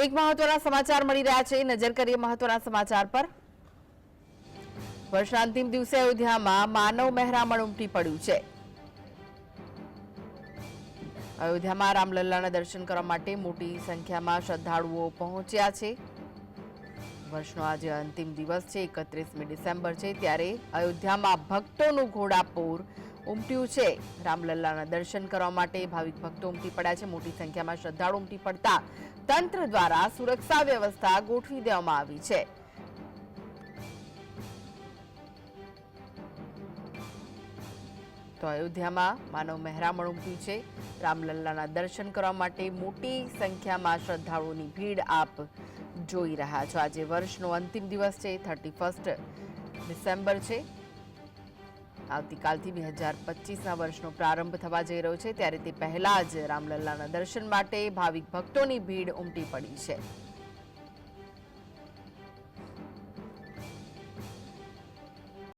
તો એક મહત્વના સમાચાર મળી રહ્યા છે, નજર કરીએ મહત્વના સમાચાર પર। વર્ષના અંતિમ દિવસે અયોધ્યામાં માનવ મહેરામણ ઉમટી પડ્યું છે। અયોધ્યામાં રામલલ્લાના દર્શન કરવા માટે મોટી સંખ્યામાં શ્રદ્ધાળુઓ પહોંચ્યા છે। વર્ષનો આજે અંતિમ દિવસ છે, 31મી ડિસેમ્બર છે, ત્યારે અયોધ્યામાં ભક્તોનું ઘોડાપૂર ઉમટ્યું છે। રામલલ્લાના દર્શન કરવા માટે ભાવિક ભક્તો ઉમટી પડ્યા છે। મોટી સંખ્યામાં શ્રદ્ધાળુ ઉમટી પડતા તંત્ર દ્વારા સુરક્ષા વ્યવસ્થા ગોઠવી દેવામાં આવી છે। તો અયોધ્યામાં માનવ મહેરામણ ઉમટ્યું છે। રામલલ્લાના દર્શન કરવા માટે મોટી સંખ્યામાં શ્રદ્ધાળુઓની ભીડ આપ જોઈ રહ્યા છો। આજે વર્ષનો અંતિમ દિવસ છે, 31 ડિસેમ્બર છે। આવતીકાલથી 2025ના વર્ષનો પ્રારંભ થવા જઈ રહ્યો છે, ત્યારે તે પહેલા જ રામલલ્લાના દર્શન માટે ભાવિક ભક્તોની ભીડ ઉમટી પડી છે।